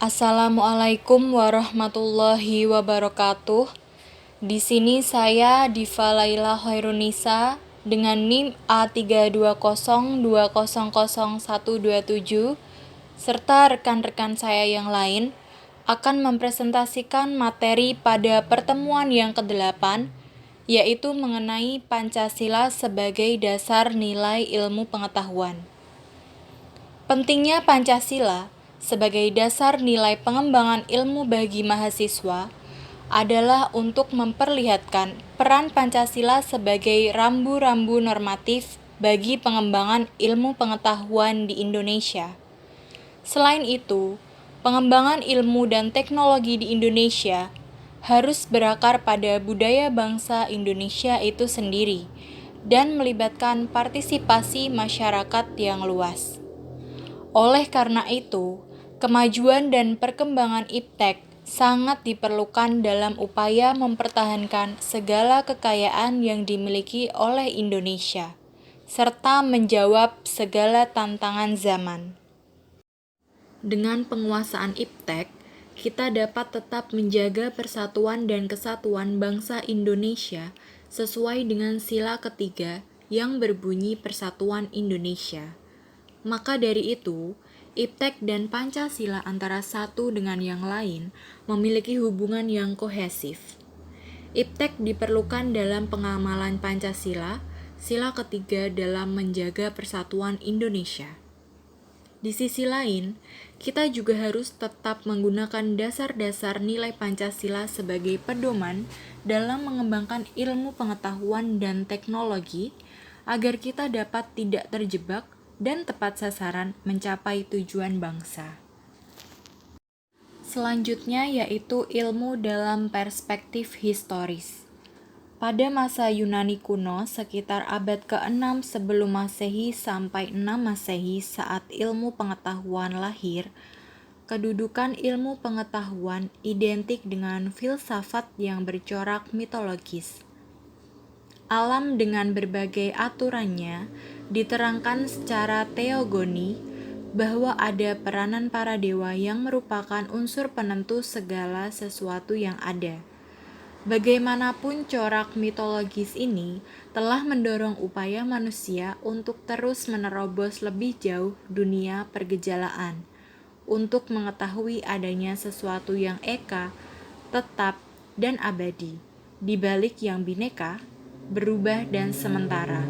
Assalamualaikum warahmatullahi wabarakatuh. Di sini saya Diva Laila Hoirunisa dengan NIM A320200127 serta rekan-rekan saya yang lain akan mempresentasikan materi pada pertemuan yang ke-8, yaitu mengenai Pancasila sebagai dasar nilai ilmu pengetahuan. Pentingnya Pancasila sebagai dasar nilai pengembangan ilmu bagi mahasiswa adalah untuk memperlihatkan peran Pancasila sebagai rambu-rambu normatif bagi pengembangan ilmu pengetahuan di Indonesia. Selain itu, pengembangan ilmu dan teknologi di Indonesia harus berakar pada budaya bangsa Indonesia itu sendiri dan melibatkan partisipasi masyarakat yang luas. Oleh karena itu, kemajuan dan perkembangan iptek sangat diperlukan dalam upaya mempertahankan segala kekayaan yang dimiliki oleh Indonesia, serta menjawab segala tantangan zaman. Dengan penguasaan iptek, kita dapat tetap menjaga persatuan dan kesatuan bangsa Indonesia sesuai dengan sila ketiga yang berbunyi Persatuan Indonesia. Maka dari itu, iptek dan Pancasila antara satu dengan yang lain memiliki hubungan yang kohesif. Iptek diperlukan dalam pengamalan Pancasila, sila ketiga dalam menjaga persatuan Indonesia. Di sisi lain, kita juga harus tetap menggunakan dasar-dasar nilai Pancasila sebagai pedoman dalam mengembangkan ilmu pengetahuan dan teknologi agar kita dapat tidak terjebak dan tepat sasaran mencapai tujuan bangsa. Selanjutnya yaitu ilmu dalam perspektif historis. Pada masa Yunani kuno sekitar abad ke-6 sebelum Masehi sampai 6 Masehi saat ilmu pengetahuan lahir, kedudukan ilmu pengetahuan identik dengan filsafat yang bercorak mitologis. Alam dengan berbagai aturannya diterangkan secara teogoni bahwa ada peranan para dewa yang merupakan unsur penentu segala sesuatu yang ada. Bagaimanapun corak mitologis ini telah mendorong upaya manusia untuk terus menerobos lebih jauh dunia pergejalaan, untuk mengetahui adanya sesuatu yang eka, tetap, dan abadi, di balik yang bineka, berubah dan sementara.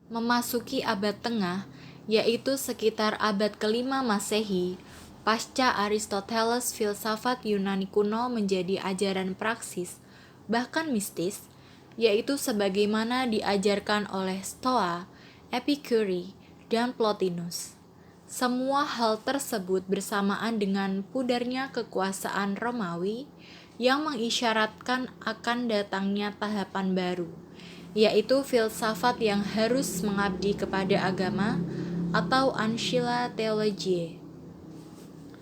Memasuki abad tengah, yaitu sekitar abad ke-5 Masehi, pasca Aristoteles filsafat Yunani kuno menjadi ajaran praksis, bahkan mistis, yaitu sebagaimana diajarkan oleh Stoa, Epicurus, dan Plotinus. Semua hal tersebut bersamaan dengan pudarnya kekuasaan Romawi yang mengisyaratkan akan datangnya tahapan baru, yaitu filsafat yang harus mengabdi kepada agama atau Ancilla Theologiae.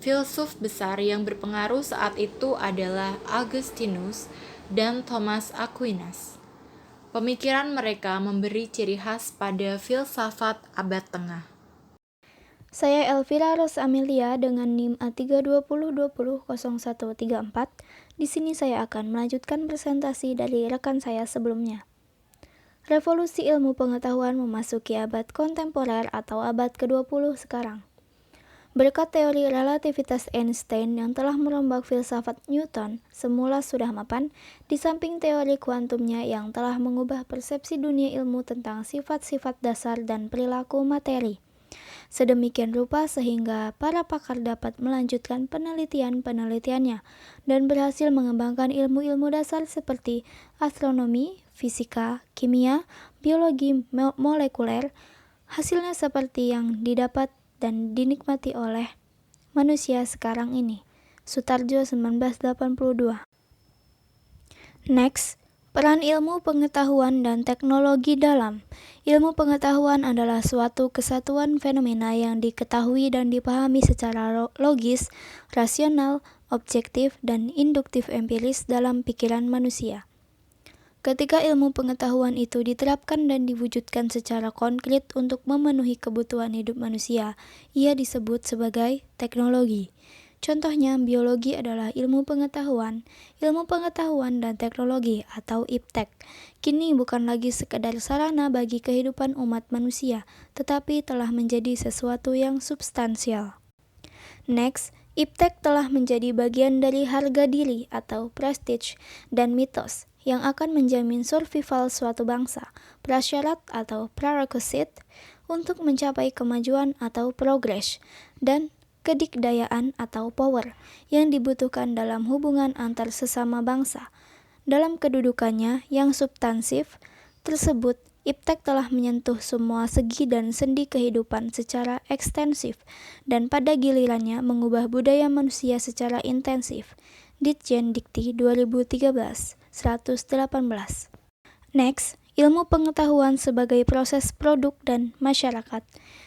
Filsuf besar yang berpengaruh saat itu adalah Augustinus dan Thomas Aquinas. Pemikiran mereka memberi ciri khas pada filsafat abad tengah. Saya Elvira Ros Amelia dengan NIM A320200134. Di sini saya akan melanjutkan presentasi dari rekan saya sebelumnya. Revolusi ilmu pengetahuan memasuki abad kontemporer atau abad ke-20 sekarang. Berkat teori relativitas Einstein yang telah merombak filsafat Newton semula sudah mapan, di samping teori kuantumnya yang telah mengubah persepsi dunia ilmu tentang sifat-sifat dasar dan perilaku materi. Sedemikian rupa sehingga para pakar dapat melanjutkan penelitian-penelitiannya dan berhasil mengembangkan ilmu-ilmu dasar seperti astronomi, fisika, kimia, biologi molekuler. Hasilnya seperti yang didapat dan dinikmati oleh manusia sekarang ini. Sutarjo 1982. Next, peran ilmu pengetahuan dan teknologi dalam. Ilmu pengetahuan adalah suatu kesatuan fenomena yang diketahui dan dipahami secara logis, rasional, objektif, dan induktif empiris dalam pikiran manusia. Ketika ilmu pengetahuan itu diterapkan dan diwujudkan secara konkret untuk memenuhi kebutuhan hidup manusia, ia disebut sebagai teknologi. Contohnya, biologi adalah ilmu pengetahuan dan teknologi atau IPTEK. Kini bukan lagi sekedar sarana bagi kehidupan umat manusia, tetapi telah menjadi sesuatu yang substansial. Next, IPTEK telah menjadi bagian dari harga diri atau prestige dan mitos yang akan menjamin survival suatu bangsa, prasyarat atau prerequisite untuk mencapai kemajuan atau progres, dan kedikdayaan atau power yang dibutuhkan dalam hubungan antar sesama bangsa. Dalam kedudukannya yang substansif tersebut, IPTEK telah menyentuh semua segi dan sendi kehidupan secara ekstensif dan pada gilirannya mengubah budaya manusia secara intensif. Ditjen Dikti 2013, 118. Next, ilmu pengetahuan sebagai proses produk dan masyarakat.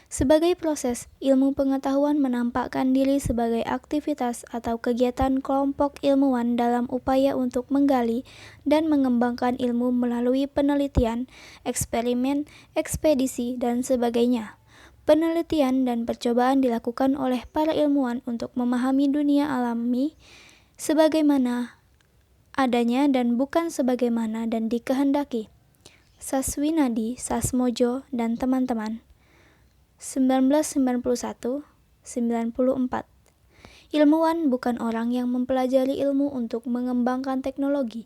Sebagai proses, ilmu pengetahuan menampakkan diri sebagai aktivitas atau kegiatan kelompok ilmuwan dalam upaya untuk menggali dan mengembangkan ilmu melalui penelitian, eksperimen, ekspedisi, dan sebagainya. Penelitian dan percobaan dilakukan oleh para ilmuwan untuk memahami dunia alami sebagaimana adanya dan bukan sebagaimana dan dikehendaki. Saswinadi, Sasmojo, dan teman-teman. 1991-94. Ilmuwan bukan orang yang mempelajari ilmu untuk mengembangkan teknologi.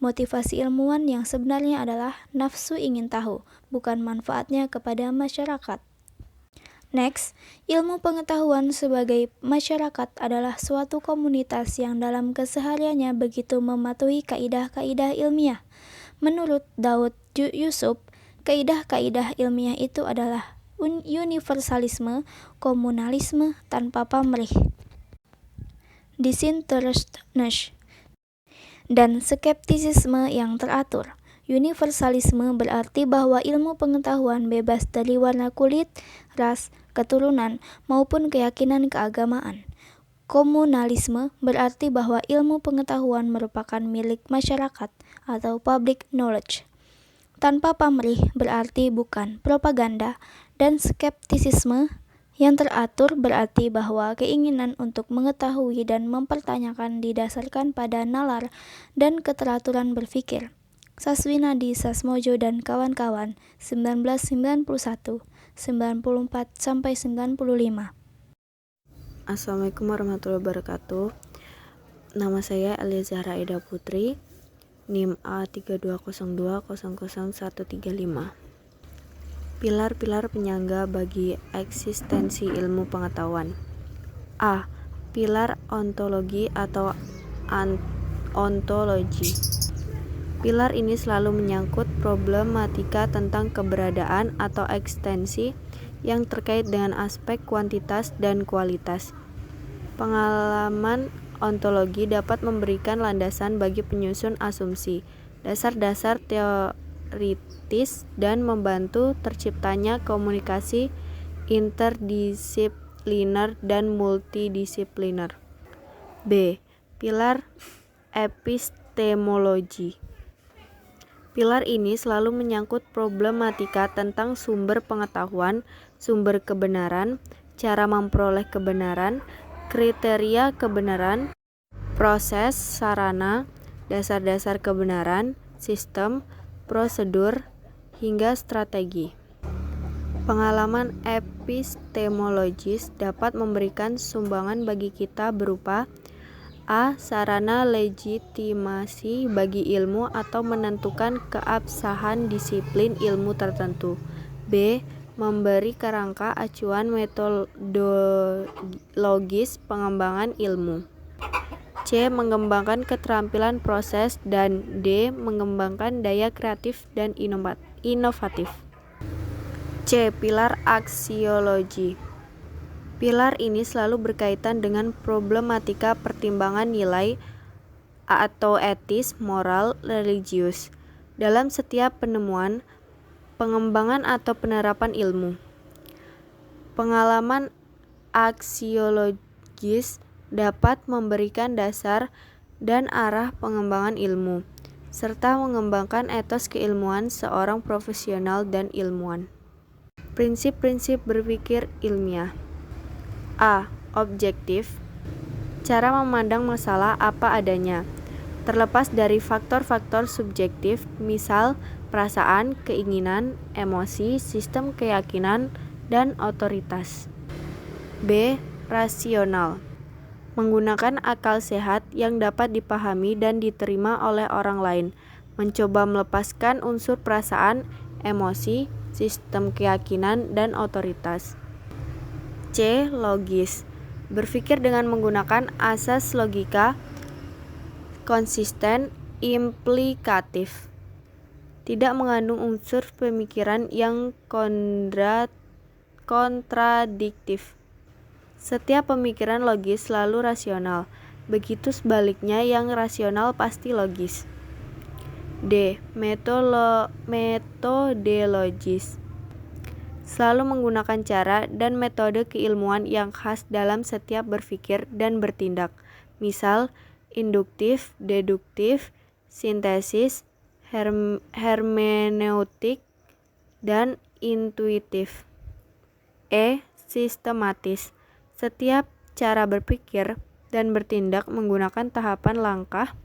Motivasi ilmuwan yang sebenarnya adalah nafsu ingin tahu, bukan manfaatnya kepada masyarakat. Next, ilmu pengetahuan sebagai masyarakat adalah suatu komunitas yang dalam kesehariannya begitu mematuhi kaidah-kaidah ilmiah. Menurut Daud Yusuf, kaidah-kaidah ilmiah itu adalah universalisme, komunalisme tanpa pamrih, disinterestedness, dan skeptisisme yang teratur. Universalisme berarti bahwa ilmu pengetahuan bebas dari warna kulit, ras, keturunan, maupun keyakinan keagamaan. Komunalisme berarti bahwa ilmu pengetahuan merupakan milik masyarakat atau public knowledge. Tanpa pamrih berarti bukan propaganda, dan skeptisisme yang teratur berarti bahwa keinginan untuk mengetahui dan mempertanyakan didasarkan pada nalar dan keteraturan berpikir. Saswinadi, Sasmojo, dan kawan-kawan, 1991, 94-95. Assalamualaikum warahmatullahi wabarakatuh. Nama saya Elia Zahra Ida Putri, NIM A3202000135. Pilar-pilar penyangga bagi eksistensi ilmu pengetahuan. A. Pilar ontologi atau ontologi. Pilar ini selalu menyangkut problematika tentang keberadaan atau eksistensi yang terkait dengan aspek kuantitas dan kualitas. Pengalaman ontologi dapat memberikan landasan bagi penyusun asumsi, dasar-dasar teoritis, dan membantu terciptanya komunikasi interdisipliner dan multidisipliner. B. Pilar epistemologi. Pilar ini selalu menyangkut problematika tentang sumber pengetahuan, sumber kebenaran, cara memperoleh kebenaran, kriteria kebenaran, proses, sarana, dasar-dasar kebenaran, sistem, prosedur, hingga strategi. Pengalaman epistemologis dapat memberikan sumbangan bagi kita berupa A. Sarana legitimasi bagi ilmu atau menentukan keabsahan disiplin ilmu tertentu. B. Memberi kerangka acuan metodologis pengembangan ilmu. C. Mengembangkan keterampilan proses, dan D. Mengembangkan daya kreatif dan inovatif. C. Pilar aksiologi. Pilar ini selalu berkaitan dengan problematika pertimbangan nilai atau etis, moral, religius dalam setiap penemuan, pengembangan atau penerapan ilmu. Pengalaman aksiologis dapat memberikan dasar dan arah pengembangan ilmu, serta mengembangkan etos keilmuan seorang profesional dan ilmuwan. Prinsip-prinsip berpikir ilmiah. A. Objektif. cara memandang masalah apa adanya, terlepas dari faktor-faktor subjektif, misal perasaan, keinginan, emosi, sistem keyakinan, dan otoritas. B. Rasional. Menggunakan akal sehat yang dapat dipahami dan diterima oleh orang lain, mencoba melepaskan unsur perasaan, emosi, sistem keyakinan, dan otoritas. C. Logis. Berpikir dengan menggunakan asas logika, konsisten, implikatif. Tidak mengandung unsur pemikiran yang kontradiktif. Setiap pemikiran logis selalu rasional, begitu sebaliknya yang rasional pasti logis. D. Metodologis. Selalu menggunakan cara dan metode keilmuan yang khas dalam setiap berpikir dan bertindak, misal induktif, deduktif, sintesis, hermeneutik, dan intuitif. E. Sistematis. Setiap cara berpikir dan bertindak menggunakan tahapan langkah,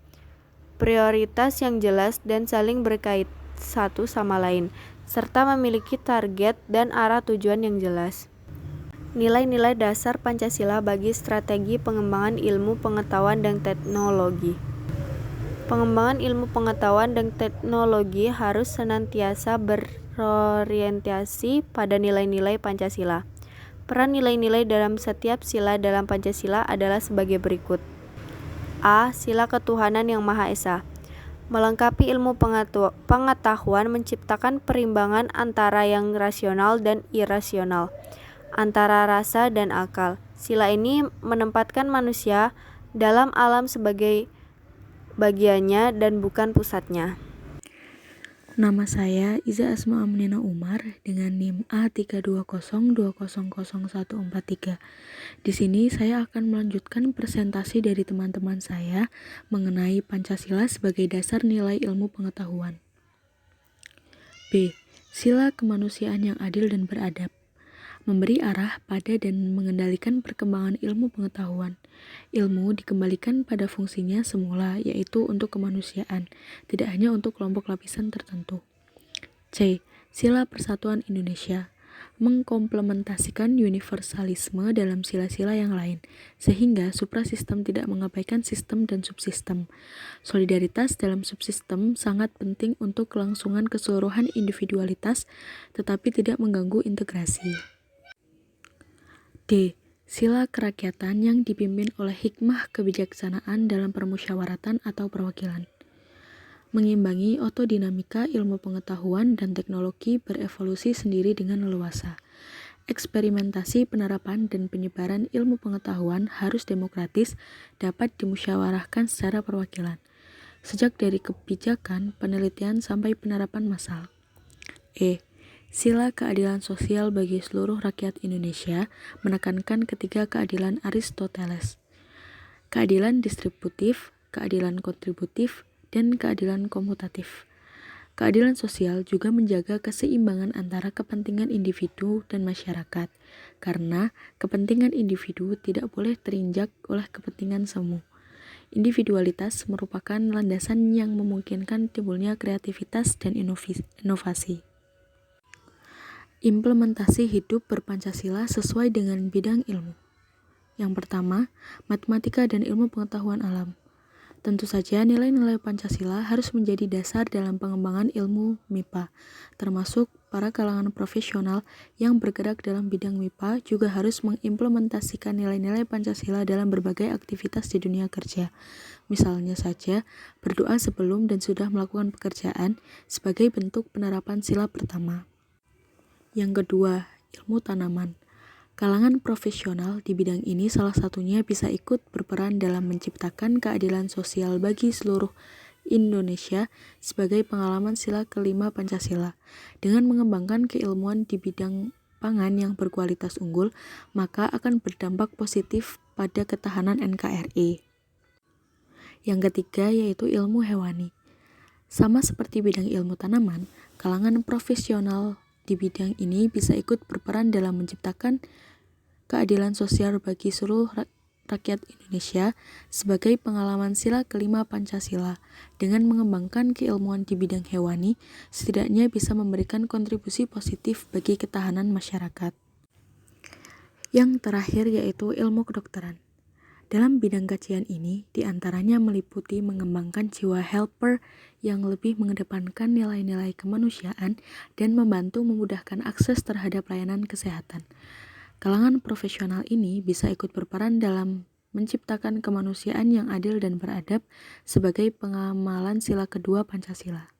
prioritas yang jelas dan saling berkait satu sama lain, serta memiliki target dan arah tujuan yang jelas. Nilai-nilai dasar Pancasila bagi strategi pengembangan ilmu pengetahuan dan teknologi. Pengembangan ilmu pengetahuan dan teknologi harus senantiasa berorientasi pada nilai-nilai Pancasila. Peran nilai-nilai dalam setiap sila dalam Pancasila adalah sebagai berikut. A. Sila ketuhanan yang Maha Esa. Melengkapi ilmu pengetahuan menciptakan perimbangan antara yang rasional dan irasional, antara rasa dan akal. Sila ini menempatkan manusia dalam alam sebagai bagiannya dan bukan pusatnya. Nama saya Iza Asma Aminah Umar dengan NIM A320200143. Di sini saya akan melanjutkan presentasi dari teman-teman saya mengenai Pancasila sebagai dasar nilai ilmu pengetahuan. B. Sila kemanusiaan yang adil dan beradab. Memberi arah pada dan mengendalikan perkembangan ilmu pengetahuan. Ilmu dikembalikan pada fungsinya semula, yaitu untuk kemanusiaan, tidak hanya untuk kelompok lapisan tertentu. C. Sila Persatuan Indonesia. Mengkomplementasikan universalisme dalam sila-sila yang lain, sehingga suprasistem tidak mengabaikan sistem dan subsistem. Solidaritas dalam subsistem sangat penting untuk kelangsungan keseluruhan individualitas, tetapi tidak mengganggu integrasi. D. Sila kerakyatan yang dipimpin oleh hikmah kebijaksanaan dalam permusyawaratan atau perwakilan. Mengimbangi otodinamika ilmu pengetahuan dan teknologi berevolusi sendiri dengan leluasa. Eksperimentasi penerapan dan penyebaran ilmu pengetahuan harus demokratis, dapat dimusyawarahkan secara perwakilan, sejak dari kebijakan, penelitian, sampai penerapan massal. E. Sila keadilan sosial bagi seluruh rakyat Indonesia menekankan ketiga keadilan Aristoteles. Keadilan distributif, keadilan kontributif, dan keadilan komutatif. Keadilan sosial juga menjaga keseimbangan antara kepentingan individu dan masyarakat, karena kepentingan individu tidak boleh terinjak oleh kepentingan semu. Individualitas merupakan landasan yang memungkinkan timbulnya kreativitas dan inovasi. Implementasi hidup berpancasila sesuai dengan bidang ilmu. Yang pertama, matematika dan ilmu pengetahuan alam. Tentu saja nilai-nilai Pancasila harus menjadi dasar dalam pengembangan ilmu MIPA, termasuk para kalangan profesional yang bergerak dalam bidang MIPA juga harus mengimplementasikan nilai-nilai Pancasila dalam berbagai aktivitas di dunia kerja. Misalnya saja, berdoa sebelum dan sudah melakukan pekerjaan sebagai bentuk penerapan sila pertama. Yang kedua, ilmu tanaman. Kalangan profesional di bidang ini salah satunya bisa ikut berperan dalam menciptakan keadilan sosial bagi seluruh Indonesia sebagai pengalaman sila kelima Pancasila. Dengan mengembangkan keilmuan di bidang pangan yang berkualitas unggul, maka akan berdampak positif pada ketahanan NKRI. Yang ketiga yaitu ilmu hewani. Sama seperti bidang ilmu tanaman, kalangan profesional di bidang ini bisa ikut berperan dalam menciptakan keadilan sosial bagi seluruh rakyat Indonesia sebagai pengalaman sila kelima Pancasila dengan mengembangkan keilmuan di bidang hewani setidaknya bisa memberikan kontribusi positif bagi ketahanan masyarakat. Yang terakhir yaitu ilmu kedokteran. Dalam bidang kajian ini, diantaranya meliputi mengembangkan jiwa helper yang lebih mengedepankan nilai-nilai kemanusiaan dan membantu memudahkan akses terhadap layanan kesehatan. Kalangan profesional ini bisa ikut berperan dalam menciptakan kemanusiaan yang adil dan beradab sebagai pengamalan sila kedua Pancasila.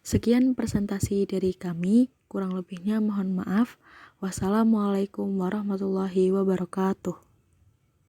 Sekian presentasi dari kami, kurang lebihnya mohon maaf. Wassalamualaikum warahmatullahi wabarakatuh.